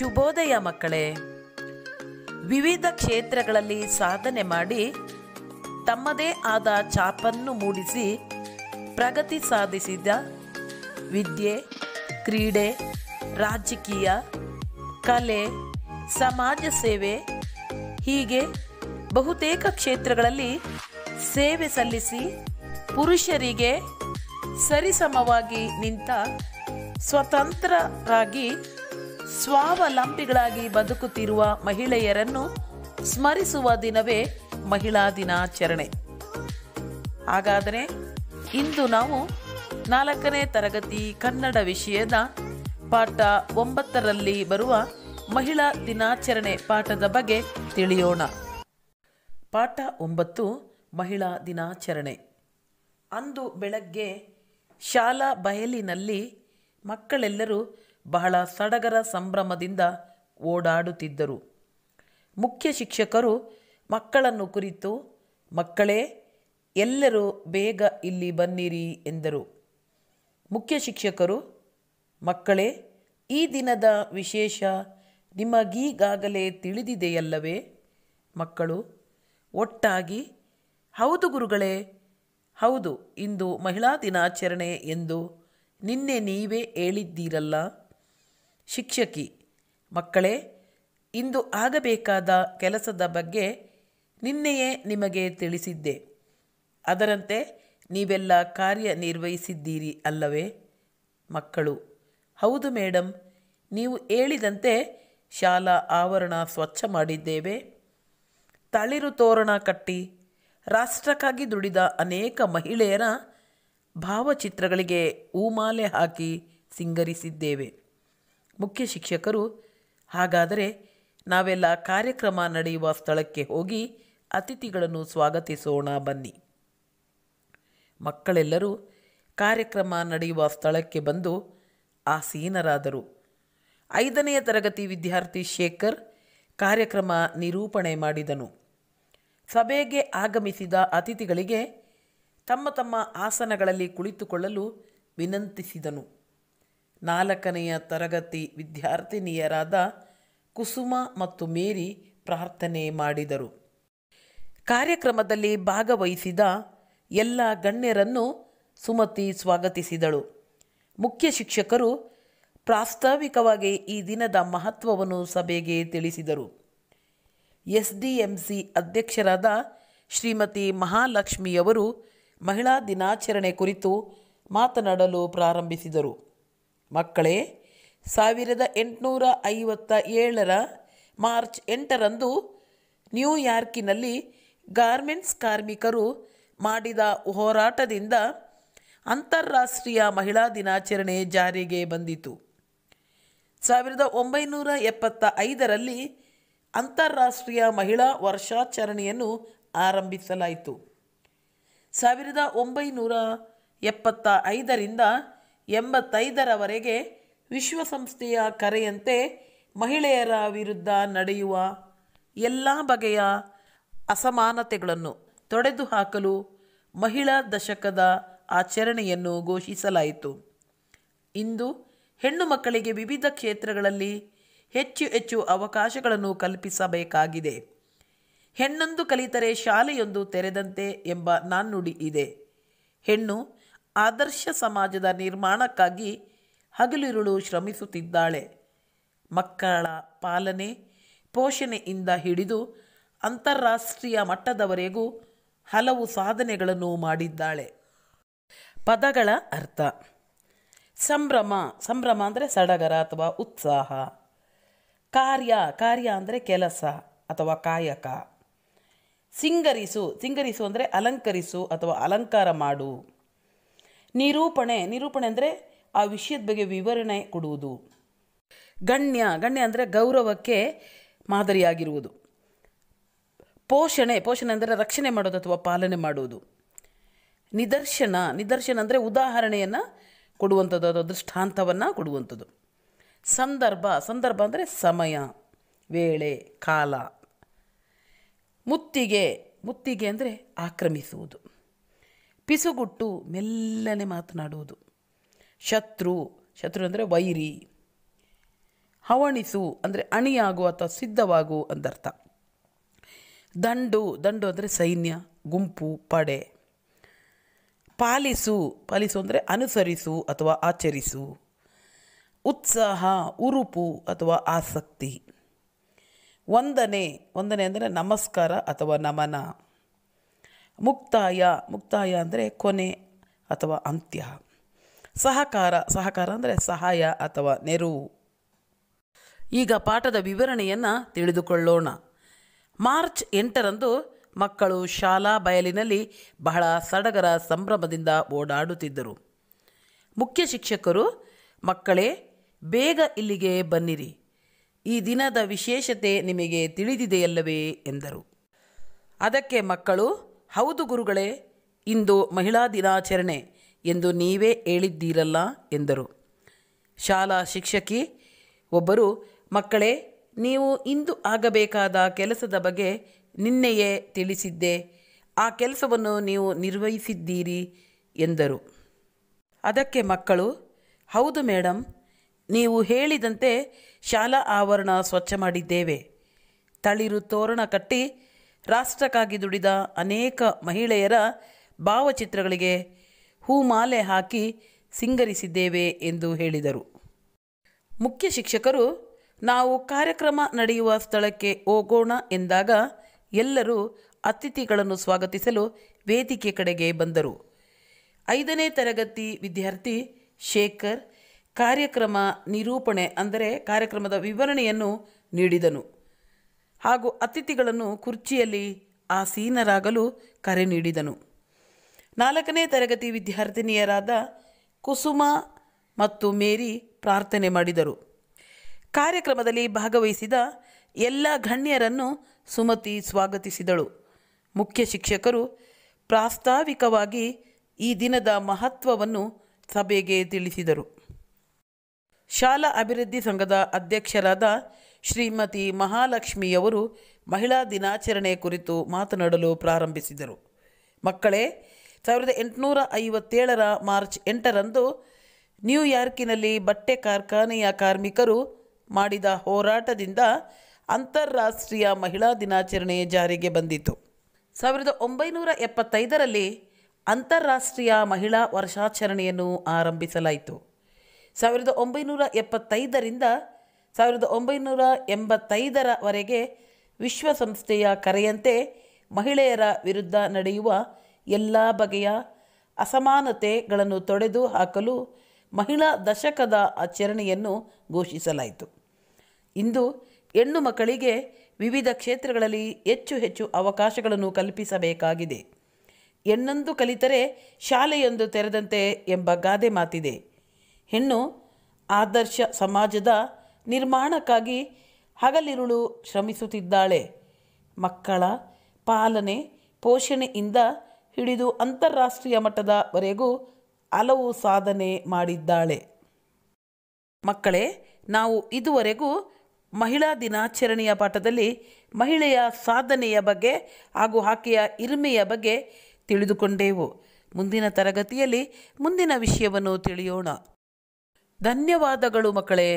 ಶುಭೋದಯ ಮಕ್ಕಳೇ. ವಿವಿಧ ಕ್ಷೇತ್ರಗಳಲ್ಲಿ ಸಾಧನೆ ಮಾಡಿ ತಮ್ಮದೇ ಆದ ಛಾಪನ್ನು ಮೂಡಿಸಿ ಪ್ರಗತಿ ಸಾಧಿಸಿದ ವಿದ್ಯೆ, ಕ್ರೀಡೆ, ರಾಜಕೀಯ, ಕಲೆ, ಸಮಾಜ ಸೇವೆ ಹೀಗೆ ಬಹುತೇಕ ಕ್ಷೇತ್ರಗಳಲ್ಲಿ ಸೇವೆ ಸಲ್ಲಿಸಿ ಪುರುಷರಿಗೆ ಸರಿಸಮವಾಗಿ ನಿಂತ ಸ್ವತಂತ್ರರಾಗಿ ಸ್ವಾವಲಂಬಿಗಳಾಗಿ ಬದುಕುತ್ತಿರುವ ಮಹಿಳೆಯರನ್ನು ಸ್ಮರಿಸುವ ದಿನವೇ ಮಹಿಳಾ ದಿನಾಚರಣೆ. ಹಾಗಾದರೆ ಇಂದು ನಾವು 4ನೇ ತರಗತಿ ಕನ್ನಡ ವಿಷಯದ ಪಾಠ 9ರಲ್ಲಿ ಬರುವ ಮಹಿಳಾ ದಿನಾಚರಣೆ ಪಾಠದ ಬಗ್ಗೆ ತಿಳಿಯೋಣ. ಪಾಠ 9 ಮಹಿಳಾ ದಿನಾಚರಣೆ. ಅಂದು ಬೆಳಗ್ಗೆ ಶಾಲಾ ಬಯಲಿನಲ್ಲಿ ಮಕ್ಕಳೆಲ್ಲರೂ ಬಹಳ ಸಡಗರ ಸಂಭ್ರಮದಿಂದ ಓಡಾಡುತ್ತಿದ್ದರು. ಮುಖ್ಯ ಶಿಕ್ಷಕರು ಮಕ್ಕಳನ್ನು ಕುರಿತು, ಮಕ್ಕಳೇ ಎಲ್ಲರೂ ಬೇಗ ಇಲ್ಲಿ ಬನ್ನಿರಿ ಎಂದರು. ಮುಖ್ಯ ಶಿಕ್ಷಕರು, ಮಕ್ಕಳೇ ಈ ದಿನದ ವಿಶೇಷ ನಿಮಗೀಗಾಗಲೇ ತಿಳಿದಿದೆಯಲ್ಲವೇ? ಮಕ್ಕಳು ಒಟ್ಟಾಗಿ, ಹೌದು ಗುರುಗಳೇ, ಹೌದು, ಇಂದು ಮಹಿಳಾ ದಿನಾಚರಣೆ ಎಂದು ನಿನ್ನೆ ನೀವೇ ಹೇಳಿದ್ದೀರಲ್ಲ. ಶಿಕ್ಷಕಿ, ಮಕ್ಕಳೇ ಇಂದು ಆಗಬೇಕಾದ ಕೆಲಸದ ಬಗ್ಗೆ ನಿನ್ನೆಯೇ ನಿಮಗೆ ತಿಳಿಸಿದ್ದೆ. ಅದರಂತೆ ನೀವೆಲ್ಲ ಕಾರ್ಯನಿರ್ವಹಿಸಿದ್ದೀರಿ ಅಲ್ಲವೇ? ಮಕ್ಕಳು, ಹೌದು ಮೇಡಮ್, ನೀವು ಹೇಳಿದಂತೆ ಶಾಲಾ ಆವರಣ ಸ್ವಚ್ಛ ಮಾಡಿದ್ದೇವೆ. ತಳಿರು ತೋರಣ ಕಟ್ಟಿ ರಾಷ್ಟ್ರಕ್ಕಾಗಿ ದುಡಿದ ಅನೇಕ ಮಹಿಳೆಯರ ಭಾವಚಿತ್ರಗಳಿಗೆ ಹೂಮಾಲೆ ಹಾಕಿ ಸಿಂಗರಿಸಿದ್ದೇವೆ. ಮುಖ್ಯ ಶಿಕ್ಷಕರು, ಹಾಗಾದರೆ ನಾವೆಲ್ಲ ಕಾರ್ಯಕ್ರಮ ನಡೆಯುವ ಸ್ಥಳಕ್ಕೆ ಹೋಗಿ ಅತಿಥಿಗಳನ್ನು ಸ್ವಾಗತಿಸೋಣ ಬನ್ನಿ. ಮಕ್ಕಳೆಲ್ಲರೂ ಕಾರ್ಯಕ್ರಮ ನಡೆಯುವ ಸ್ಥಳಕ್ಕೆ ಬಂದು ಆಸೀನರಾದರು. 5ನೇ ತರಗತಿ ವಿದ್ಯಾರ್ಥಿ ಶೇಖರ್ ಕಾರ್ಯಕ್ರಮ ನಿರೂಪಣೆ ಮಾಡಿದನು. ಸಭೆಗೆ ಆಗಮಿಸಿದ ಅತಿಥಿಗಳಿಗೆ ತಮ್ಮ ತಮ್ಮ ಆಸನಗಳಲ್ಲಿ ಕುಳಿತುಕೊಳ್ಳಲು ವಿನಂತಿಸಿದನು. 4ನೆಯ ತರಗತಿ ವಿದ್ಯಾರ್ಥಿನಿಯರಾದ ಕುಸುಮ ಮತ್ತು ಮೇರಿ ಪ್ರಾರ್ಥನೆ ಮಾಡಿದರು. ಕಾರ್ಯಕ್ರಮದಲ್ಲಿ ಭಾಗವಹಿಸಿದ ಎಲ್ಲ ಗಣ್ಯರನ್ನು ಸುಮತಿ ಸ್ವಾಗತಿಸಿದಳು. ಮುಖ್ಯ ಶಿಕ್ಷಕರು ಪ್ರಾಸ್ತಾವಿಕವಾಗಿ ಈ ದಿನದ ಮಹತ್ವವನ್ನು ಸಭೆಗೆ ತಿಳಿಸಿದರು. SDMC ಅಧ್ಯಕ್ಷರಾದ ಶ್ರೀಮತಿ ಮಹಾಲಕ್ಷ್ಮಿಯವರು ಮಹಿಳಾ ದಿನಾಚರಣೆ ಕುರಿತು ಮಾತನಾಡಲು ಪ್ರಾರಂಭಿಸಿದರು. ಮಕ್ಕಳೇ, 1857 ಮಾರ್ಚ್ 8ರಂದು ನ್ಯೂಯಾರ್ಕಿನಲ್ಲಿ ಗಾರ್ಮೆಂಟ್ಸ್ ಕಾರ್ಮಿಕರು ಮಾಡಿದ ಹೋರಾಟದಿಂದ ಅಂತಾರಾಷ್ಟ್ರೀಯ ಮಹಿಳಾ ದಿನಾಚರಣೆ ಜಾರಿಗೆ ಬಂದಿತು. 1975ರಲ್ಲಿ ಅಂತಾರಾಷ್ಟ್ರೀಯ ಮಹಿಳಾ ವರ್ಷಾಚರಣೆಯನ್ನು ಆರಂಭಿಸಲಾಯಿತು. 1975ರಿಂದ 85ರವರೆಗೆ ವಿಶ್ವಸಂಸ್ಥೆಯ ಕರೆಯಂತೆ ಮಹಿಳೆಯರ ವಿರುದ್ಧ ನಡೆಯುವ ಎಲ್ಲ ಬಗೆಯ ಅಸಮಾನತೆಗಳನ್ನು ತೊಡೆದುಹಾಕಲು ಮಹಿಳಾ ದಶಕದ ಆಚರಣೆಯನ್ನು ಘೋಷಿಸಲಾಯಿತು. ಇಂದು ಹೆಣ್ಣು ಮಕ್ಕಳಿಗೆ ವಿವಿಧ ಕ್ಷೇತ್ರಗಳಲ್ಲಿ ಹೆಚ್ಚು ಹೆಚ್ಚು ಅವಕಾಶಗಳನ್ನು ಕಲ್ಪಿಸಬೇಕಾಗಿದೆ. ಹೆಣ್ಣೊಂದು ಕಲಿತರೆ ಶಾಲೆಯೊಂದು ತೆರೆದಂತೆ ಎಂಬ ನಾಣ್ಣುಡಿ ಇದೆ. ಹೆಣ್ಣು ಆದರ್ಶ ಸಮಾಜದ ನಿರ್ಮಾಣಕ್ಕಾಗಿ ಹಗಲಿರುಳು ಶ್ರಮಿಸುತ್ತಿದ್ದಾಳೆ. ಮಕ್ಕಳ ಪಾಲನೆ, ಪೋಷಣೆಯಿಂದ ಹಿಡಿದು ಅಂತಾರಾಷ್ಟ್ರೀಯ ಮಟ್ಟದವರೆಗೂ ಹಲವು ಸಾಧನೆಗಳನ್ನು ಮಾಡಿದ್ದಾಳೆ. ಪದಗಳ ಅರ್ಥ: ಸಂಭ್ರಮ, ಸಂಭ್ರಮ ಅಂದರೆ ಸಡಗರ ಅಥವಾ ಉತ್ಸಾಹ. ಕಾರ್ಯ, ಕಾರ್ಯ ಅಂದರೆ ಕೆಲಸ ಅಥವಾ ಕಾಯಕ. ಸಿಂಗರಿಸು, ಸಿಂಗರಿಸು ಅಂದರೆ ಅಲಂಕರಿಸು ಅಥವಾ ಅಲಂಕಾರ ಮಾಡು. ನಿರೂಪಣೆ, ನಿರೂಪಣೆ ಅಂದರೆ ಆ ವಿಷಯದ ಬಗ್ಗೆ ವಿವರಣೆ ಕೊಡುವುದು. ಗಣ್ಯ, ಗಣ್ಯ ಅಂದರೆ ಗೌರವಕ್ಕೆ ಮಾದರಿಯಾಗಿರುವುದು. ಪೋಷಣೆ, ಪೋಷಣೆ ಅಂದರೆ ರಕ್ಷಣೆ ಮಾಡೋದು ಅಥವಾ ಪಾಲನೆ ಮಾಡುವುದು. ನಿದರ್ಶನ, ನಿದರ್ಶನ ಅಂದರೆ ಉದಾಹರಣೆಯನ್ನು ಕೊಡುವಂಥದ್ದು ಅಥವಾ ದೃಷ್ಟಾಂತವನ್ನು ಕೊಡುವಂಥದ್ದು. ಸಂದರ್ಭ, ಸಂದರ್ಭ ಅಂದರೆ ಸಮಯ, ವೇಳೆ, ಕಾಲ. ಮುತ್ತಿಗೆ, ಮುತ್ತಿಗೆ ಅಂದರೆ ಆಕ್ರಮಿಸುವುದು. ಪಿಸುಗುಟ್ಟು, ಮೆಲ್ಲನೆ ಮಾತನಾಡುವುದು. ಶತ್ರು, ಶತ್ರು ಅಂದರೆ ವೈರಿ. ಹವಣಿಸು ಅಂದರೆ ಅಣಿಯಾಗು ಅಥವಾ ಸಿದ್ಧವಾಗು ಅಂದರ್ಥ. ದಂಡು ಅಂದರೆ ಸೈನ್ಯ, ಗುಂಪು, ಪಡೆ. ಪಾಲಿಸು ಅಂದರೆ ಅನುಸರಿಸು ಅಥವಾ ಆಚರಿಸು. ಉತ್ಸಾಹ, ಉರುಪು ಅಥವಾ ಆಸಕ್ತಿ. ವಂದನೆ ಅಂದರೆ ನಮಸ್ಕಾರ ಅಥವಾ ನಮನ. ಮುಕ್ತಾಯ ಅಂದರೆ ಕೊನೆ ಅಥವಾ ಅಂತ್ಯ. ಸಹಕಾರ ಅಂದರೆ ಸಹಾಯ ಅಥವಾ ನೆರವು. ಈಗ ಪಾಠದ ವಿವರಣೆಯನ್ನು ತಿಳಿದುಕೊಳ್ಳೋಣ. ಮಾರ್ಚ್ 8ರಂದು ಮಕ್ಕಳು ಶಾಲಾ ಬಯಲಿನಲ್ಲಿ ಬಹಳ ಸಡಗರ ಸಂಭ್ರಮದಿಂದ ಓಡಾಡುತ್ತಿದ್ದರು. ಮುಖ್ಯ ಶಿಕ್ಷಕರು, ಮಕ್ಕಳೇ ಬೇಗ ಇಲ್ಲಿಗೆ ಬನ್ನಿರಿ, ಈ ದಿನದ ವಿಶೇಷತೆ ನಿಮಗೆ ತಿಳಿದಿದೆಯಲ್ಲವೇ ಎಂದರು. ಅದಕ್ಕೆ ಮಕ್ಕಳು, ಹೌದು ಗುರುಗಳೇ, ಇಂದು ಮಹಿಳಾ ದಿನಾಚರಣೆ ಎಂದು ನೀವೇ ಹೇಳಿದ್ದೀರಲ್ಲ ಎಂದರು. ಶಾಲಾ ಶಿಕ್ಷಕಿ ಒಬ್ಬರು, ಮಕ್ಕಳೇ ನೀವು ಇಂದು ಆಗಬೇಕಾದ ಕೆಲಸದ ಬಗ್ಗೆ ನಿನ್ನೆಯೇ ತಿಳಿಸಿದ್ದೆ, ಆ ಕೆಲಸವನ್ನು ನೀವು ನಿರ್ವಹಿಸಿದ್ದೀರಿ ಎಂದರು. ಅದಕ್ಕೆ ಮಕ್ಕಳು, ಹೌದು ಮೇಡಮ್, ನೀವು ಹೇಳಿದಂತೆ ಶಾಲಾ ಆವರಣ ಸ್ವಚ್ಛ ಮಾಡಿದ್ದೇವೆ. ತಳಿರು ತೋರಣ ಕಟ್ಟಿ ರಾಷ್ಟ್ರಕ್ಕಾಗಿ ದುಡಿದ ಅನೇಕ ಮಹಿಳೆಯರ ಭಾವಚಿತ್ರಗಳಿಗೆ ಹೂಮಾಲೆ ಹಾಕಿ ಸಿಂಗರಿಸಿದ್ದೇವೆ ಎಂದು ಹೇಳಿದರು. ಮುಖ್ಯ ಶಿಕ್ಷಕರು, ನಾವು ಕಾರ್ಯಕ್ರಮ ನಡೆಯುವ ಸ್ಥಳಕ್ಕೆ ಹೋಗೋಣ ಎಂದಾಗ ಎಲ್ಲರೂ ಅತಿಥಿಗಳನ್ನು ಸ್ವಾಗತಿಸಲು ವೇದಿಕೆ ಕಡೆಗೆ ಬಂದರು. 5ನೇ ತರಗತಿ ವಿದ್ಯಾರ್ಥಿ ಶೇಖರ್ ಕಾರ್ಯಕ್ರಮ ನಿರೂಪಣೆ ಅಂದರೆ ಕಾರ್ಯಕ್ರಮದ ವಿವರಣೆಯನ್ನು ನೀಡಿದನು ಹಾಗೂ ಅತಿಥಿಗಳನ್ನು ಕುರ್ಚಿಯಲ್ಲಿ ಆಸೀನರಾಗಲು ಕರೆ ನೀಡಿದನು. 4ನೇ ತರಗತಿ ವಿದ್ಯಾರ್ಥಿನಿಯರಾದ ಕುಸುಮ ಮತ್ತು ಮೇರಿ ಪ್ರಾರ್ಥನೆ ಮಾಡಿದರು. ಕಾರ್ಯಕ್ರಮದಲ್ಲಿ ಭಾಗವಹಿಸಿದ ಎಲ್ಲ ಗಣ್ಯರನ್ನು ಸುಮತಿ ಸ್ವಾಗತಿಸಿದಳು. ಮುಖ್ಯ ಶಿಕ್ಷಕರು ಪ್ರಾಸ್ತಾವಿಕವಾಗಿ ಈ ದಿನದ ಮಹತ್ವವನ್ನು ಸಭೆಗೆ ತಿಳಿಸಿದರು. ಶಾಲಾ ಅಭಿವೃದ್ಧಿ ಸಂಘದ ಅಧ್ಯಕ್ಷರಾದ ಶ್ರೀಮತಿ ಮಹಾಲಕ್ಷ್ಮಿಯವರು ಮಹಿಳಾ ದಿನಾಚರಣೆ ಕುರಿತು ಮಾತನಾಡಲು ಪ್ರಾರಂಭಿಸಿದರು. ಮಕ್ಕಳೇ, 1857ರ ಮಾರ್ಚ್ 8ರಂದು ನ್ಯೂಯಾರ್ಕಿನಲ್ಲಿ ಬಟ್ಟೆ ಕಾರ್ಖಾನೆಯ ಕಾರ್ಮಿಕರು ಮಾಡಿದ ಹೋರಾಟದಿಂದ ಅಂತಾರಾಷ್ಟ್ರೀಯ ಮಹಿಳಾ ದಿನಾಚರಣೆ ಜಾರಿಗೆ ಬಂದಿತು. 1975ರಲ್ಲಿ ಅಂತಾರಾಷ್ಟ್ರೀಯ ಮಹಿಳಾ ವರ್ಷಾಚರಣೆಯನ್ನು ಆರಂಭಿಸಲಾಯಿತು. 1975ರಿಂದ 1985ರವರೆಗೆ ವಿಶ್ವಸಂಸ್ಥೆಯ ಕರೆಯಂತೆ ಮಹಿಳೆಯರ ವಿರುದ್ಧ ನಡೆಯುವ ಎಲ್ಲ ಬಗೆಯ ಅಸಮಾನತೆಗಳನ್ನು ತೊಡೆದು ಹಾಕಲು ಮಹಿಳಾ ದಶಕದ ಆಚರಣೆಯನ್ನು ಘೋಷಿಸಲಾಯಿತು. ಇಂದು ಹೆಣ್ಣು ಮಕ್ಕಳಿಗೆ ವಿವಿಧ ಕ್ಷೇತ್ರಗಳಲ್ಲಿ ಹೆಚ್ಚು ಅವಕಾಶಗಳನ್ನು ಕಲ್ಪಿಸಬೇಕಾಗಿದೆ. ಹೆಣ್ಣೊಂದು ಕಲಿತರೆ ಶಾಲೆಯೊಂದು ತೆರೆದಂತೆ ಎಂಬ ಗಾದೆ ಮಾತಿದೆ. ಹೆಣ್ಣು ಆದರ್ಶ ಸಮಾಜದ ನಿರ್ಮಾಣಕ್ಕಾಗಿ ಹಗಲಿರುಳು ಶ್ರಮಿಸುತ್ತಿದ್ದಾಳೆ. ಮಕ್ಕಳ ಪಾಲನೆ ಪೋಷಣೆಯಿಂದ ಹಿಡಿದು ಅಂತಾರಾಷ್ಟ್ರೀಯ ಮಟ್ಟದವರೆಗೂ ಹಲವು ಸಾಧನೆ ಮಾಡಿದ್ದಾಳೆ. ಮಕ್ಕಳೇ, ನಾವು ಇದುವರೆಗೂ ಮಹಿಳಾ ದಿನಾಚರಣೆಯ ಪಾಠದಲ್ಲಿ ಮಹಿಳೆಯ ಸಾಧನೆಯ ಬಗ್ಗೆ ಹಾಗೂ ಆಕೆಯ ಹಿರಿಮೆಯ ಬಗ್ಗೆ ತಿಳಿದುಕೊಂಡೆವು. ಮುಂದಿನ ತರಗತಿಯಲ್ಲಿ ಮುಂದಿನ ವಿಷಯವನ್ನು ತಿಳಿಯೋಣ. ಧನ್ಯವಾದಗಳು ಮಕ್ಕಳೇ.